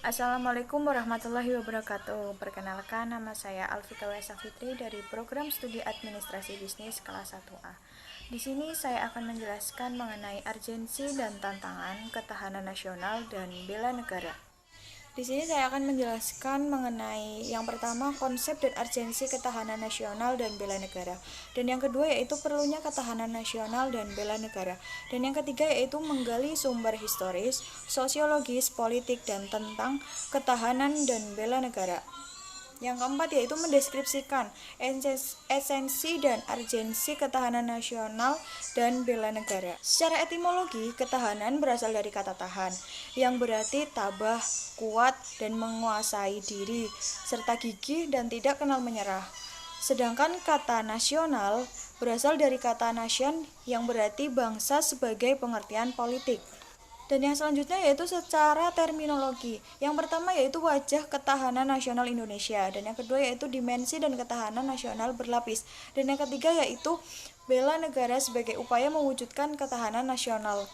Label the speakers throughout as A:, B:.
A: Assalamualaikum warahmatullahi wabarakatuh. Perkenalkan, nama saya Alfika Wesa Fitri dari Program Studi Administrasi Bisnis kelas 1A. Di sini saya akan menjelaskan mengenai urgensi dan tantangan ketahanan nasional dan bela negara. Di sini saya akan menjelaskan mengenai yang pertama konsep dan urgensi ketahanan nasional dan bela negara. Dan yang kedua yaitu perlunya ketahanan nasional dan bela negara. Dan yang ketiga yaitu menggali sumber historis, sosiologis, politik dan tentang ketahanan dan bela negara. Yang keempat yaitu mendeskripsikan esensi dan urgensi ketahanan nasional dan bela negara. Secara etimologi, ketahanan berasal dari kata tahan, yang berarti tabah, kuat, dan menguasai diri, serta gigih dan tidak kenal menyerah. Sedangkan kata nasional berasal dari kata nation, yang berarti bangsa sebagai pengertian politik. Dan yang selanjutnya yaitu secara terminologi. Yang pertama yaitu wajah ketahanan nasional Indonesia. Dan yang kedua yaitu dimensi dan ketahanan nasional berlapis. Dan yang ketiga yaitu bela negara sebagai upaya mewujudkan ketahanan nasional.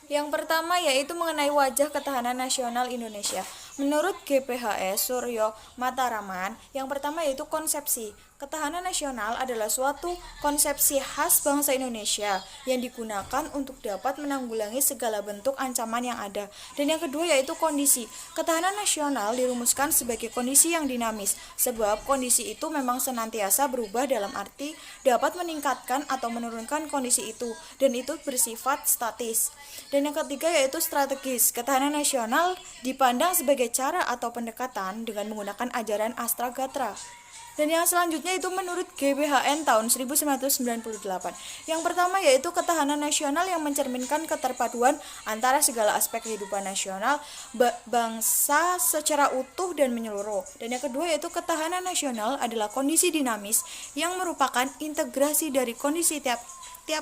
A: Yang pertama yaitu mengenai wajah ketahanan nasional Indonesia. Menurut GPHS Suryo Mataraman, yang pertama yaitu konsepsi. Ketahanan nasional adalah suatu konsepsi khas bangsa Indonesia yang digunakan untuk dapat menanggulangi segala bentuk ancaman yang ada. Dan yang kedua yaitu kondisi. Ketahanan nasional dirumuskan sebagai kondisi yang dinamis, sebab kondisi itu memang senantiasa berubah dalam arti dapat meningkatkan atau menurunkan kondisi itu, dan itu bersifat statis. Dan yang ketiga yaitu strategis. Ketahanan nasional dipandang sebagai cara atau pendekatan dengan menggunakan ajaran Astragatra. Dan yang selanjutnya itu menurut GBHN tahun 1998. Yang pertama yaitu ketahanan nasional yang mencerminkan keterpaduan antara segala aspek kehidupan nasional bangsa secara utuh dan menyeluruh. Dan yang kedua yaitu ketahanan nasional adalah kondisi dinamis yang merupakan integrasi dari kondisi tiap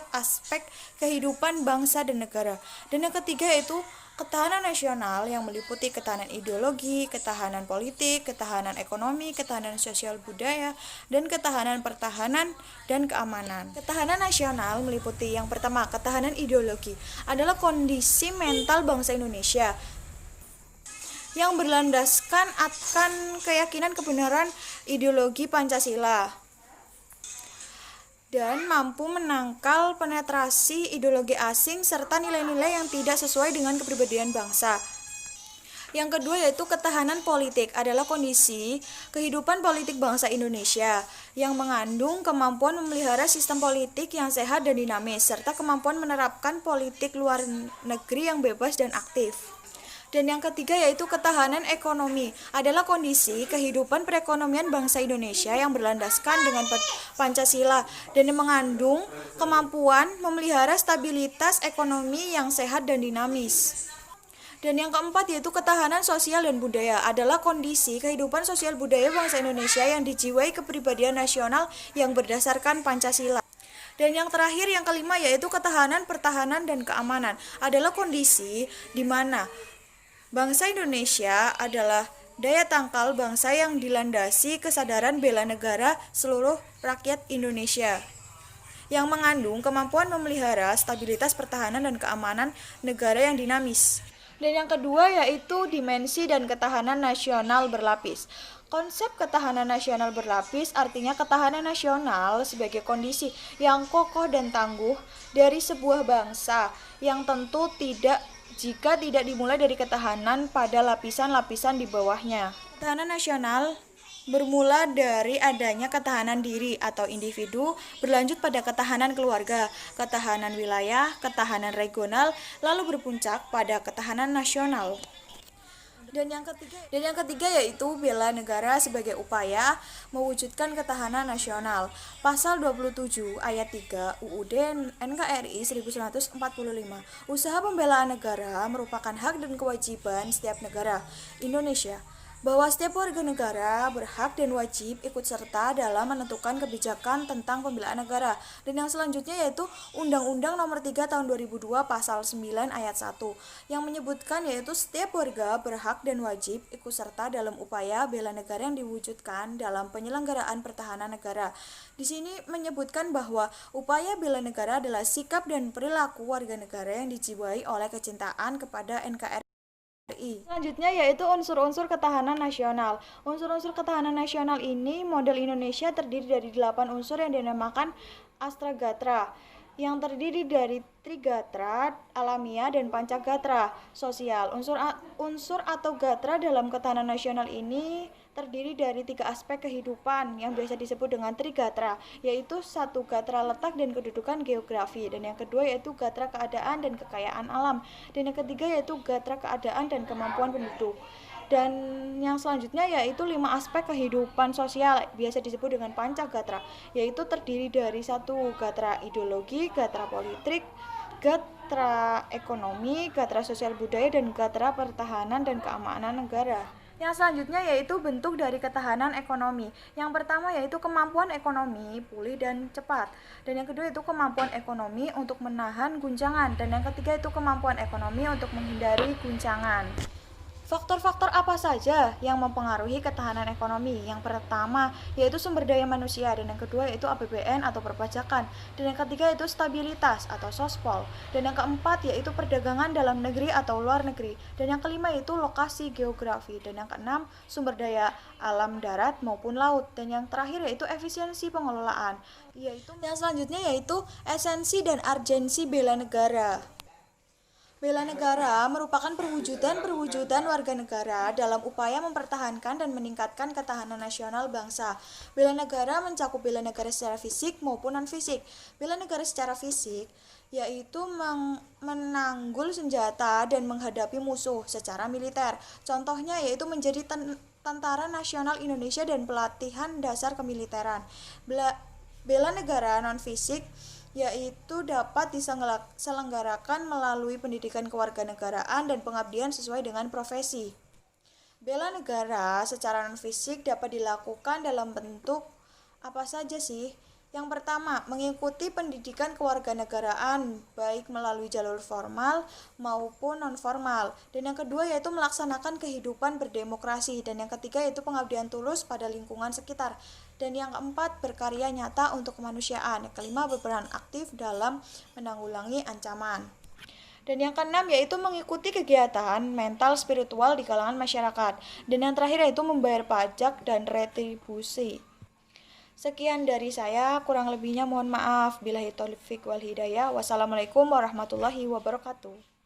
A: aspek kehidupan bangsa dan negara. Dan yang ketiga yaitu ketahanan nasional yang meliputi ketahanan ideologi, ketahanan politik, ketahanan ekonomi, ketahanan sosial budaya, dan ketahanan pertahanan dan keamanan. Ketahanan nasional meliputi yang pertama, ketahanan ideologi adalah kondisi mental bangsa Indonesia yang berlandaskan akan keyakinan kebenaran ideologi Pancasila dan mampu menangkal penetrasi ideologi asing serta nilai-nilai yang tidak sesuai dengan kepribadian bangsa. Yang kedua yaitu ketahanan politik adalah kondisi kehidupan politik bangsa Indonesia yang mengandung kemampuan memelihara sistem politik yang sehat dan dinamis serta kemampuan menerapkan politik luar negeri yang bebas dan aktif. Dan yang ketiga yaitu ketahanan ekonomi adalah kondisi kehidupan perekonomian bangsa Indonesia yang berlandaskan dengan Pancasila dan yang mengandung kemampuan memelihara stabilitas ekonomi yang sehat dan dinamis. Dan yang keempat yaitu ketahanan sosial dan budaya adalah kondisi kehidupan sosial budaya bangsa Indonesia yang dijiwai kepribadian nasional yang berdasarkan Pancasila. Dan yang terakhir yang kelima yaitu ketahanan, pertahanan, dan keamanan adalah kondisi di mana bangsa Indonesia adalah daya tangkal bangsa yang dilandasi kesadaran bela negara seluruh rakyat Indonesia yang mengandung kemampuan memelihara stabilitas pertahanan dan keamanan negara yang dinamis. Dan yang kedua yaitu dimensi dan ketahanan nasional berlapis. Konsep ketahanan nasional berlapis artinya ketahanan nasional sebagai kondisi yang kokoh dan tangguh dari sebuah bangsa yang tentu tidak jika tidak dimulai dari ketahanan pada lapisan-lapisan di bawahnya. Ketahanan nasional bermula dari adanya ketahanan diri atau individu, berlanjut pada ketahanan keluarga, ketahanan wilayah, ketahanan regional, lalu berpuncak pada ketahanan nasional. Dan yang ketiga yaitu bela negara sebagai upaya mewujudkan ketahanan nasional. Pasal 27 ayat 3 UUD NKRI 1945. Usaha pembelaan negara merupakan hak dan kewajiban setiap negara Indonesia, bahwa setiap warga negara berhak dan wajib ikut serta dalam menentukan kebijakan tentang pembelaan negara. Dan yang selanjutnya yaitu Undang-Undang Nomor 3 Tahun 2002 Pasal 9 Ayat 1 yang menyebutkan yaitu setiap warga berhak dan wajib ikut serta dalam upaya bela negara yang diwujudkan dalam penyelenggaraan pertahanan negara. Di sini menyebutkan bahwa upaya bela negara adalah sikap dan perilaku warga negara yang dijiwai oleh kecintaan kepada NKRI Selanjutnya yaitu unsur-unsur ketahanan nasional. Unsur-unsur ketahanan nasional ini model Indonesia terdiri dari 8 unsur yang dinamakan Astragatra, yang terdiri dari Trigatra, alamiah, dan Pancagatra, sosial. Unsur atau gatra dalam ketahanan nasional ini terdiri dari 3 aspek kehidupan yang biasa disebut dengan Trigatra, yaitu satu gatra letak dan kedudukan geografi, dan yang kedua yaitu gatra keadaan dan kekayaan alam, dan yang ketiga yaitu gatra keadaan dan kemampuan penduduk. Dan yang selanjutnya yaitu 5 aspek kehidupan sosial biasa disebut dengan Pancagatra, yaitu terdiri dari satu gatra ideologi, gatra politik, gatra ekonomi, gatra sosial budaya, dan gatra pertahanan dan keamanan negara. Yang selanjutnya yaitu bentuk dari ketahanan ekonomi. Yang pertama yaitu kemampuan ekonomi pulih dan cepat. Dan yang kedua itu kemampuan ekonomi untuk menahan guncangan. Dan yang ketiga itu kemampuan ekonomi untuk menghindari guncangan. Faktor-faktor apa saja yang mempengaruhi ketahanan ekonomi? Yang pertama yaitu sumber daya manusia, dan yang kedua yaitu APBN atau perpajakan, dan yang ketiga yaitu stabilitas atau sospol, dan yang keempat yaitu perdagangan dalam negeri atau luar negeri, dan yang kelima yaitu lokasi geografi, dan yang keenam sumber daya alam darat maupun laut, dan yang terakhir yaitu efisiensi pengelolaan. Yang selanjutnya yaitu esensi dan urgensi bela negara. Bela negara merupakan perwujudan warga negara dalam upaya mempertahankan dan meningkatkan ketahanan nasional bangsa. Bela negara mencakup bela negara secara fisik maupun non-fisik. Bela negara secara fisik yaitu menanggul senjata dan menghadapi musuh secara militer. Contohnya yaitu menjadi Tentara Nasional Indonesia dan pelatihan dasar kemiliteran. Bela negara non-fisik yaitu dapat diselenggarakan melalui pendidikan kewarganegaraan dan pengabdian sesuai dengan profesi. Bela negara secara non-fisik dapat dilakukan dalam bentuk apa saja sih? Yang pertama, mengikuti pendidikan kewarganegaraan baik melalui jalur formal maupun non-formal. Dan yang kedua yaitu melaksanakan kehidupan berdemokrasi. Dan yang ketiga yaitu pengabdian tulus pada lingkungan sekitar. Dan yang keempat, berkarya nyata untuk kemanusiaan. Yang kelima, berperan aktif dalam menanggulangi ancaman. Dan yang keenam yaitu mengikuti kegiatan mental spiritual di kalangan masyarakat. Dan yang terakhir yaitu membayar pajak dan retribusi. Sekian dari saya, kurang lebihnya mohon maaf. Billahi taufik wal hidayah. Wassalamualaikum warahmatullahi wabarakatuh.